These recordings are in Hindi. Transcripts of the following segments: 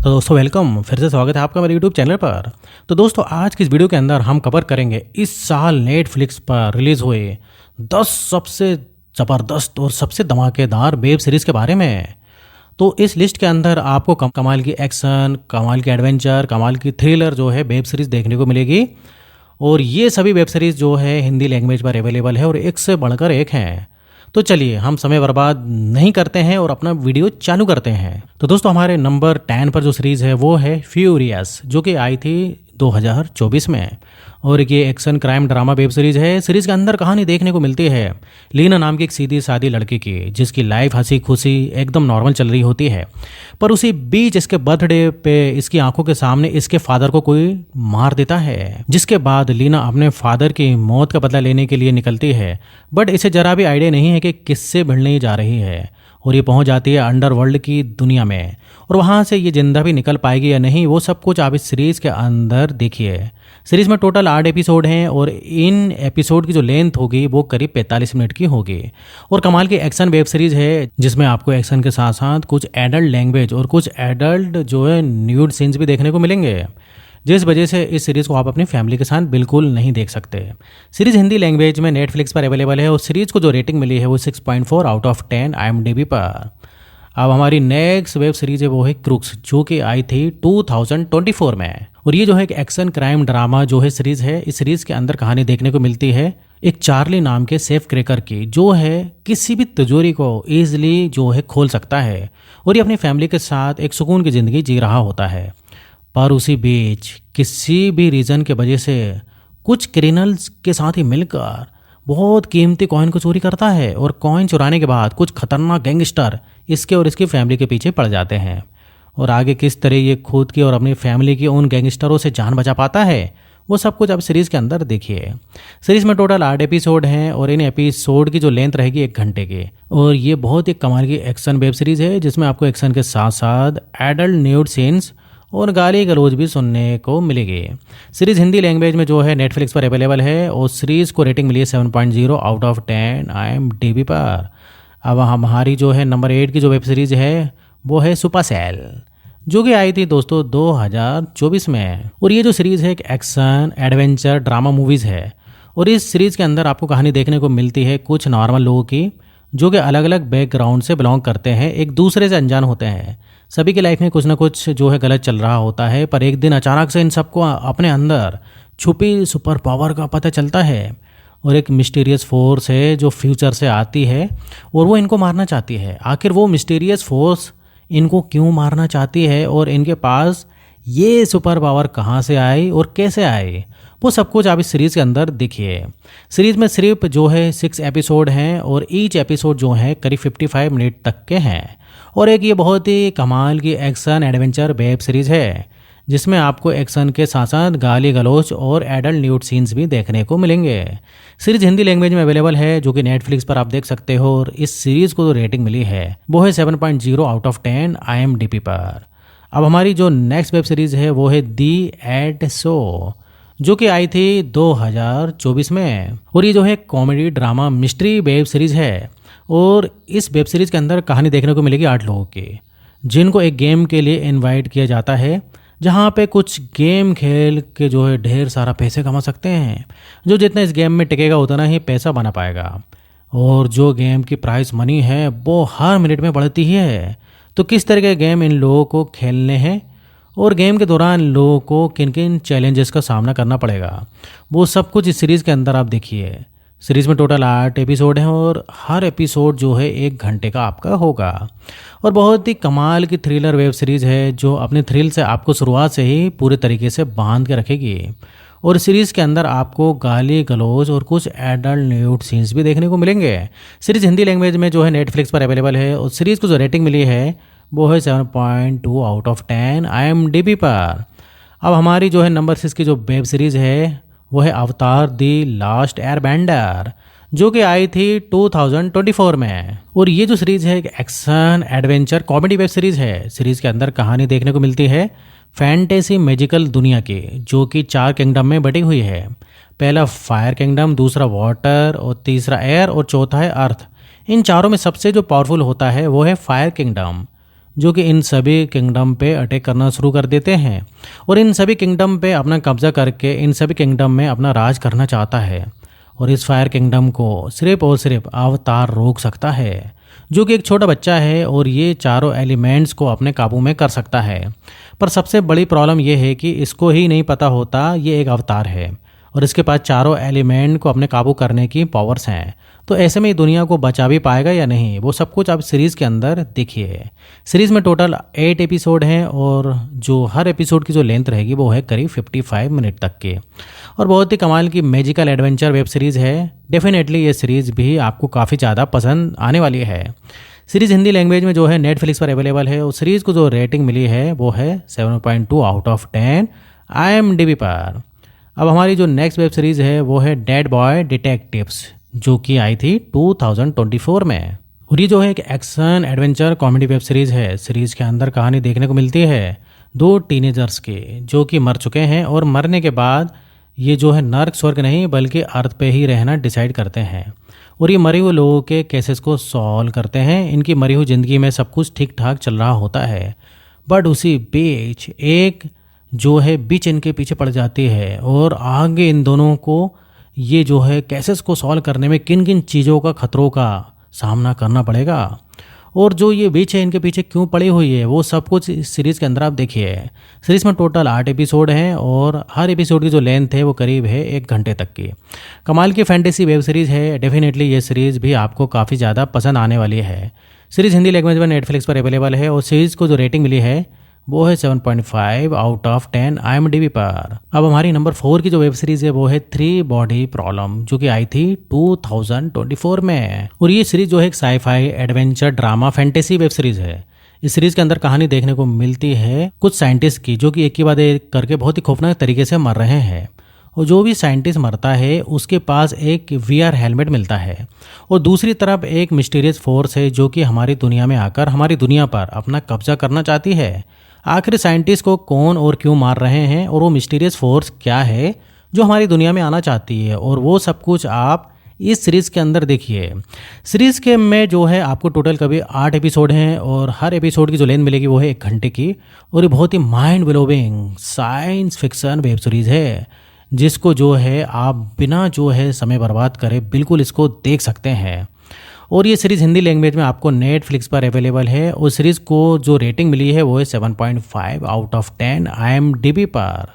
तो दोस्तों वेलकम, फिर से स्वागत है आपका मेरे यूट्यूब चैनल पर। तो दोस्तों आज की इस वीडियो के अंदर हम कवर करेंगे इस साल नेटफ्लिक्स पर रिलीज़ हुए 10 सबसे ज़बरदस्त और सबसे धमाकेदार वेब सीरीज़ के बारे में। तो इस लिस्ट के अंदर आपको कमाल की एक्शन, कमाल की एडवेंचर, कमाल की थ्रिलर जो है वेब सीरीज़ देखने को मिलेगी। और ये सभी वेब सीरीज़ जो है हिंदी लैंग्वेज पर अवेलेबल है और एक से बढ़कर एक हैं। तो चलिए हम समय बर्बाद नहीं करते हैं और अपना वीडियो चालू करते हैं। तो दोस्तों हमारे नंबर 10 पर जो सीरीज़ है वो है फ्यूरियस, जो कि आई थी 2024 में। और ये action crime drama web series है। सीरीज़ के अंदर कहानी देखने को मिलती है लीना नाम की एक सीधी सादी लड़की की, जिसकी लाइफ हंसी खुशी एकदम नॉर्मल चल रही होती है। पर उसी बीच इसके बर्थडे पे इसकी आंखों के सामने इसके फादर को कोई मार देता है, जिसके बाद लीना अपने फादर की मौत का बदला लेने के लिए निकलती है। बट इसे जरा भी आइडिया नहीं है कि किससे भिड़ने जा रही है, और ये पहुंच जाती है अंडरवर्ल्ड की दुनिया में। और वहाँ से ये जिंदा भी निकल पाएगी या नहीं, वो सब कुछ आप इस सीरीज़ के अंदर देखिए। सीरीज़ में टोटल 8 एपिसोड हैं और इन एपिसोड की जो लेंथ होगी वो करीब 45 मिनट की होगी। और कमाल की एक्शन वेब सीरीज़ है, जिसमें आपको एक्शन के साथ साथ कुछ एडल्ट लैंग्वेज और कुछ एडल्ट जो है न्यूड सीन्स भी देखने को मिलेंगे, जिस वजह से इस सीरीज़ को आप अपनी फैमिली के साथ बिल्कुल नहीं देख सकते। सीरीज़ हिंदी लैंग्वेज में नेटफ्लिक्स पर अवेलेबल है और सीरीज़ को जो रेटिंग मिली है वो 6.4 आउट ऑफ 10 IMDb पर। अब हमारी नेक्स्ट वेब सीरीज़ है वो है क्रूक्स, जो कि आई थी 2024 में। और ये जो है एक एक्शन क्राइम ड्रामा जो है सीरीज़ है। इस सीरीज़ के अंदर कहानी देखने को मिलती है एक चार्ली नाम के सेफ क्रैकर की, जो है किसी भी तिजोरी को ईजिली जो है खोल सकता है और ये अपनी फैमिली के साथ एक सुकून की ज़िंदगी जी रहा होता है। पर उसी बीच किसी भी रीज़न के वजह से कुछ क्रिमिनल्स के साथ ही मिलकर बहुत कीमती कॉइन को चोरी करता है, और कॉइन चुराने के बाद कुछ खतरनाक गैंगस्टर इसके और इसकी फैमिली के पीछे पड़ जाते हैं। और आगे किस तरह ये खुद की और अपनी फैमिली की उन गैंगस्टरों से जान बचा पाता है, वो सब कुछ अब सीरीज़ के अंदर देखिए। सीरीज़ में टोटल 8 एपिसोड हैं और इन एपिसोड की जो लेंथ रहेगी 1 घंटे की। और ये बहुत ही कमाल की एक्शन वेब सीरीज़ है, जिसमें आपको एक्शन के साथ साथ एडल्ट न्यूड सीन्स और गाली गलौज भी सुनने को मिलेगी। सीरीज़ हिंदी लैंग्वेज में जो है नेटफ्लिक्स पर अवेलेबल है और सीरीज़ को रेटिंग मिली है 7.0 आउट ऑफ 10 IMDb पर। अब हमारी जो है नंबर 8 की जो वेब सीरीज़ है वो है सुपर सेल, जो कि आई थी दोस्तों 2024 में। और ये जो सीरीज़ है एक एक्शन एडवेंचर ड्रामा मूवीज़ है। और इस सीरीज़ के अंदर आपको कहानी देखने को मिलती है कुछ नॉर्मल लोगों की, जो कि अलग अलग बैकग्राउंड से बिलोंग करते हैं, एक दूसरे से अनजान होते हैं। सभी की लाइफ में कुछ ना कुछ जो है गलत चल रहा होता है, पर एक दिन अचानक से इन सबको अपने अंदर छुपी सुपर पावर का पता चलता है। और एक मिस्टीरियस फोर्स है जो फ्यूचर से आती है और वो इनको मारना चाहती है। आखिर वो मिस्टीरियस फोर्स इनको क्यों मारना चाहती है और इनके पास ये सुपर पावर कहाँ से आई और कैसे आई, वो सब कुछ आप इस सीरीज़ के अंदर देखिए। सीरीज़ में सिर्फ जो है 6 एपिसोड हैं और ईच एपिसोड जो है करीब 55 मिनट तक के हैं। और एक ये बहुत ही कमाल की एक्शन एडवेंचर वेब सीरीज़ है, जिसमें आपको एक्शन के साथ साथ गाली गलौज और एडल्ट न्यूड सीन्स भी देखने को मिलेंगे। सीरीज़ हिंदी लैंग्वेज में अवेलेबल है, जो कि नेटफ्लिक्स पर आप देख सकते हो। और इस सीरीज़ को जो रेटिंग मिली है वो है 7.0 आउट ऑफ 10 IMDb पर। अब हमारी जो नेक्स्ट वेब सीरीज़ है वो है दी एड शो, जो कि आई थी 2024 में। और ये जो है comedy drama mystery web series है। और इस वेब सीरीज़ के अंदर कहानी देखने को मिलेगी 8 लोगों की, जिनको एक गेम के लिए इनवाइट किया जाता है, जहाँ पे कुछ गेम खेल के जो है ढेर सारा पैसे कमा सकते हैं। जो जितना इस गेम में टिकेगा उतना ही पैसा बना पाएगा। और जो गेम की प्राइस मनी है वो हर मिनट में बढ़ती ही है। तो किस तरह के गेम इन लोगों को खेलने हैं और गेम के दौरान लोगों को किन किन चैलेंजेस का सामना करना पड़ेगा, वो सब कुछ इस सीरीज़ के अंदर आप देखिए। सीरीज़ में टोटल 8 एपिसोड हैं और हर एपिसोड जो है 1 घंटे का आपका होगा। और बहुत ही कमाल की थ्रिलर वेब सीरीज़ है, जो अपने थ्रिल से आपको शुरुआत से ही पूरे तरीके से बांध के रखेगी। और सीरीज़ के अंदर आपको गाली गलौज और कुछ एडल्ट न्यूड सीन्स भी देखने को मिलेंगे। सीरीज़ हिंदी लैंग्वेज में जो है नेटफ्लिक्स पर अवेलेबल है और सीरीज़ को जो रेटिंग मिली है वो है 7.2 आउट ऑफ 10 IMDb पर। अब हमारी जो है नंबर 6 की जो वेब सीरीज़ है वो है अवतार दी लास्ट एयरबेंडर, जो कि आई थी 2024 में। और ये जो सीरीज़ है एक action adventure comedy web series है। सीरीज़ के अंदर कहानी देखने को मिलती है फैंटेसी मैजिकल दुनिया की, जो कि 4 किंगडम में बटी हुई है। पहला फायर किंगडम, दूसरा वाटर और तीसरा एयर और चौथा है अर्थ। इन चारों में सबसे जो पावरफुल होता है वो है फायर किंगडम, जो कि इन सभी किंगडम पे अटैक करना शुरू कर देते हैं और इन सभी किंगडम पे अपना कब्जा करके इन सभी किंगडम में अपना राज करना चाहता है। और इस फायर किंगडम को सिर्फ और सिर्फ अवतार रोक सकता है, जो कि एक छोटा बच्चा है और ये चारों एलिमेंट्स को अपने काबू में कर सकता है। पर सबसे बड़ी प्रॉब्लम यह है कि इसको ही नहीं पता होता ये एक अवतार है और इसके पास चारों एलिमेंट को अपने काबू करने की पावर्स हैं। तो ऐसे में ये दुनिया को बचा भी पाएगा या नहीं, वो सब कुछ आप सीरीज़ के अंदर देखिए। सीरीज़ में टोटल 8 एपिसोड हैं और जो हर एपिसोड की जो लेंथ रहेगी वो है करीब 55 मिनट तक की और बहुत ही कमाल की मैजिकल एडवेंचर वेब सीरीज़ है। डेफिनेटली ये सीरीज़ भी आपको काफ़ी ज़्यादा पसंद आने वाली है। सीरीज़ हिंदी लैंग्वेज में जो है नेटफ्लिक्स पर अवेलेबल है और सीरीज़ को जो रेटिंग मिली है वो है 7.2 आउट ऑफ 10 IMDb पर। अब हमारी जो नेक्स्ट वेब सीरीज़ है वो है डेड बॉय डिटेक्टिव्स, जो कि आई थी 2024 में। और ये जो है एक action adventure comedy web series है। सीरीज़ के अंदर कहानी देखने को मिलती है 2 टीनेजर्स की, जो कि मर चुके हैं और मरने के बाद ये जो है नर्क स्वर्ग नहीं बल्कि अर्थ पे ही रहना डिसाइड करते हैं और ये मरे हुए लोगों के केसेस को सॉल्व करते हैं। इनकी मरी हुई ज़िंदगी में सब कुछ ठीक ठाक चल रहा होता है, बट उसी बीच एक जो है बीच इनके पीछे पड़ जाती है और आगे इन दोनों को ये जो है केसेस को सॉल्व करने में किन किन चीज़ों का खतरों का सामना करना पड़ेगा और जो ये बीच है इनके पीछे क्यों पड़ी हुई है वो सब कुछ इस सीरीज़ के अंदर आप देखिए। सीरीज़ में टोटल 8 एपिसोड हैं और हर एपिसोड की जो लेंथ है वो करीब है 1 घंटे तक की। कमाल की फैंटेसी वेब सीरीज़ है। डेफिनेटली ये सीरीज़ भी आपको काफ़ी ज़्यादा पसंद आने वाली है। सीरीज़ हिंदी लैंग्वेज में नेटफ्लिक्स पर अवेलेबल है और सीरीज़ को जो रेटिंग मिली है वो है 7.5 आउट ऑफ 10 IMDb पर। अब हमारी नंबर 4 की जो वेब सीरीज़ है वो है 3 बॉडी प्रॉब्लम, जो कि आई थी 2024 में। और ये सीरीज़ जो है एक sci fi adventure drama fantasy web series है। इस सीरीज़ के अंदर कहानी देखने को मिलती है कुछ साइंटिस्ट की, जो कि एक के बाद एक करके बहुत ही खौफनाक तरीके से मर रहे हैं और जो भी साइंटिस्ट मरता है उसके पास एक VR हेलमेट मिलता है और दूसरी तरफ एक मिस्टीरियस फोर्स है जो कि हमारी दुनिया में आकर हमारी दुनिया पर अपना कब्जा करना चाहती है। आखिर साइंटिस्ट को कौन और क्यों मार रहे हैं और वो मिस्टीरियस फोर्स क्या है जो हमारी दुनिया में आना चाहती है, और वो सब कुछ आप इस सीरीज़ के अंदर देखिए। सीरीज़ के में जो है आपको टोटल कभी 8 एपिसोड हैं और हर एपिसोड की जो लेंथ मिलेगी वो है 1 घंटे की और ये बहुत ही mind blowing science fiction web series है, जिसको जो है आप बिना जो है समय बर्बाद करे बिल्कुल इसको देख सकते हैं। और ये सीरीज़ हिंदी लैंग्वेज में आपको नेटफ्लिक्स पर अवेलेबल है और सीरीज़ को जो रेटिंग मिली है वो है 7.5 आउट ऑफ 10 IMDb पर।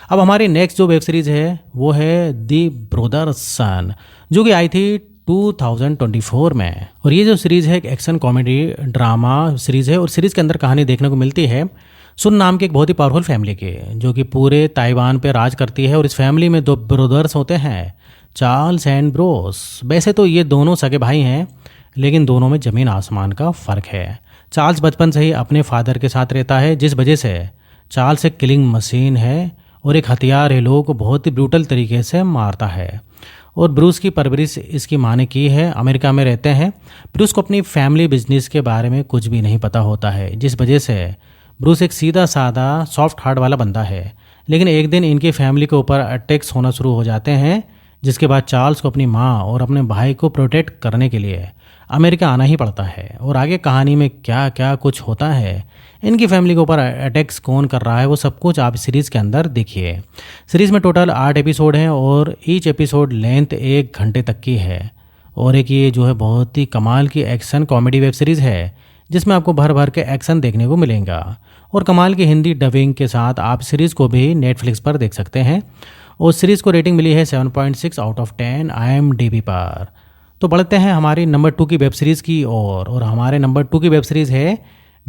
अब हमारी नेक्स्ट जो वेब सीरीज़ है वो है दी ब्रदर्स सन, जो कि आई थी 2024 में। और ये जो सीरीज़ है एक एक्शन कॉमेडी ड्रामा सीरीज़ है और सीरीज़ के अंदर कहानी देखने को मिलती है सुन नाम के एक बहुत ही पावरफुल फैमिली की, जो कि पूरे ताइवान पे राज करती है। और इस फैमिली में 2 ब्रदर्स होते हैं, चार्ल्स एंड ब्रोस। वैसे तो ये दोनों सगे भाई हैं, लेकिन दोनों में ज़मीन आसमान का फ़र्क है। चार्ल्स बचपन से ही अपने फादर के साथ रहता है, जिस वजह से चार्ल्स एक किलिंग मशीन है और एक हथियार है, लोगों को बहुत ही ब्रूटल तरीके से मारता है। और ब्रूस की परवरिश इसकी माँ ने की है। अमेरिका में रहते हैं। ब्रूस को अपनी फैमिली बिजनेस के बारे में कुछ भी नहीं पता होता है, जिस वजह से ब्रूस एक सीधा सादा सॉफ्ट हार्ट वाला बंदा है। लेकिन एक दिन इनकी फैमिली के ऊपर अटैक्स होना शुरू हो जाते हैं, जिसके बाद चार्ल्स को अपनी माँ और अपने भाई को प्रोटेक्ट करने के लिए अमेरिका आना ही पड़ता है। और आगे कहानी में क्या क्या कुछ होता है, इनकी फैमिली के ऊपर अटैक्स कौन कर रहा है, वो सब कुछ आप सीरीज़ के अंदर देखिए। सीरीज़ में टोटल 8 एपिसोड हैं और ईच एपिसोड लेंथ 1 घंटे तक की है। और एक ये जो है बहुत ही कमाल की एक्शन कॉमेडी वेब सीरीज़ है, जिसमें आपको भर भर के एक्शन देखने को मिलेगा और कमाल की हिंदी डबिंग के साथ आप सीरीज़ को भी नेटफ्लिक्स पर देख सकते हैं। और सीरीज़ को रेटिंग मिली है 7.6 आउट ऑफ 10 IMDb पर। तो बढ़ते हैं हमारी नंबर 2 की वेब सीरीज़ की और हमारे नंबर 2 की वेब सीरीज़ है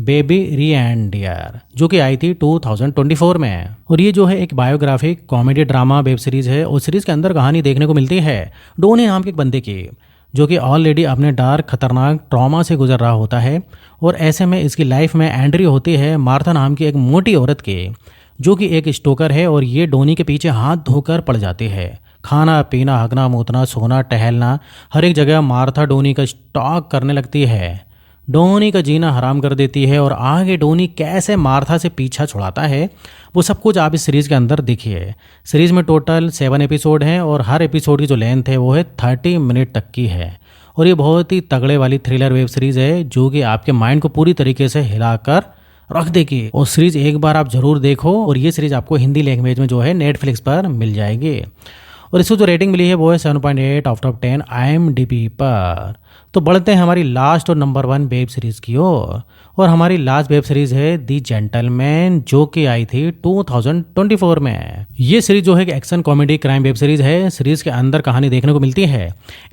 बेबी री-एंडियर, जो कि आई थी 2024 में। और ये जो है एक biographic comedy drama web series है और सीरीज़ के अंदर कहानी देखने को मिलती है डोनी नाम के एक बंदे की, जो कि ऑलरेडी अपने डार्क खतरनाक ट्रॉमा से गुजर रहा होता है। और ऐसे में इसकी लाइफ में एंट्री होती है मार्था नाम की एक मोटी औरत की, जो कि एक स्टोकर है और ये डोनी के पीछे हाथ धोकर पड़ जाती है। खाना पीना हगना मूतना सोना टहलना हर एक जगह मार्था डोनी का स्टॉक करने लगती है, डोनी का जीना हराम कर देती है। और आगे डोनी कैसे मार्था से पीछा छुड़ाता है, वो सब कुछ आप इस सीरीज़ के अंदर देखिए। सीरीज़ में टोटल 7 एपिसोड हैं और हर एपिसोड की जो लेंथ है वो है 30 मिनट तक की है। और ये बहुत ही तगड़े वाली थ्रिलर वेब सीरीज़ है जो कि आपके माइंड को पूरी तरीके से हिलाकर रख देगी। और सीरीज एक बार आप जरूर देखो, और ये सीरीज आपको हिंदी लैंग्वेज में जो है नेटफ्लिक्स पर मिल जाएगी। और इसको जो रेटिंग मिली है वो है 7.8 आउट ऑफ 10 IMDb पर। तो बढ़ते हैं हमारी लास्ट और नंबर 1 वेब सीरीज़ की ओर। और हमारी लास्ट वेब सीरीज़ है दी जेंटलमैन, जो कि आई थी 2024 में। ये सीरीज जो है कि action comedy crime web series है। सीरीज़ के अंदर कहानी देखने को मिलती है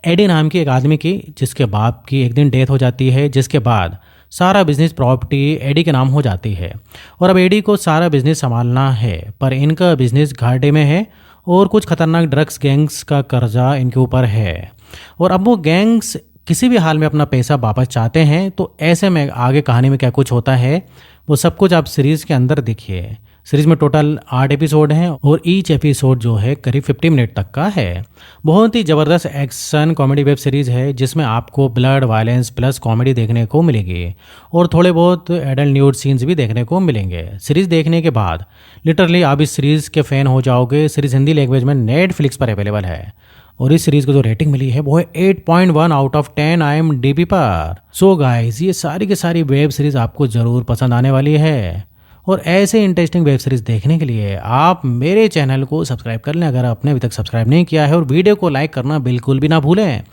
एडी नाम की एक आदमी की, जिसके बाप की एक दिन डेथ हो जाती है, जिसके बाद सारा बिजनेस प्रॉपर्टी एडी के नाम हो जाती है। और अब एडी को सारा बिजनेस संभालना है, पर इनका बिजनेस घाटे में है और कुछ खतरनाक ड्रग्स गैंग्स का कर्जा इनके ऊपर है। और अब वो गैंग्स किसी भी हाल में अपना पैसा वापस चाहते हैं। तो ऐसे में आगे कहानी में क्या कुछ होता है वो सब कुछ आप सीरीज़ के अंदर देखिए। सीरीज में टोटल 8 एपिसोड हैं और ईच एपिसोड जो है करीब 50 मिनट तक का है। बहुत ही ज़बरदस्त एक्शन कॉमेडी वेब सीरीज़ है जिसमें आपको ब्लड वायलेंस प्लस कॉमेडी देखने को मिलेगी और थोड़े बहुत एडल्ट न्यूड सीन्स भी देखने को मिलेंगे। सीरीज़ देखने के बाद लिटरली आप इस सीरीज़ के फ़ैन हो जाओगे। सीरीज़ हिंदी लैंग्वेज में नेटफ्लिक्स पर अवेलेबल है और इस सीरीज़ को जो रेटिंग मिली है वो है 8.1 आउट ऑफ 10 IMDb पर। सो गाइस, ये सारी की सारी वेब सीरीज़ आपको ज़रूर पसंद आने वाली है। और ऐसे इंटरेस्टिंग वेब सीरीज़ देखने के लिए आप मेरे चैनल को सब्सक्राइब कर लें अगर आपने अभी तक सब्सक्राइब नहीं किया है, और वीडियो को लाइक करना बिल्कुल भी ना भूलें।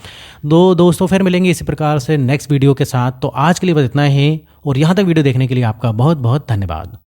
दोस्तों फिर मिलेंगे इसी प्रकार से नेक्स्ट वीडियो के साथ। तो आज के लिए बस इतना ही, और यहाँ तक वीडियो देखने के लिए आपका बहुत बहुत धन्यवाद।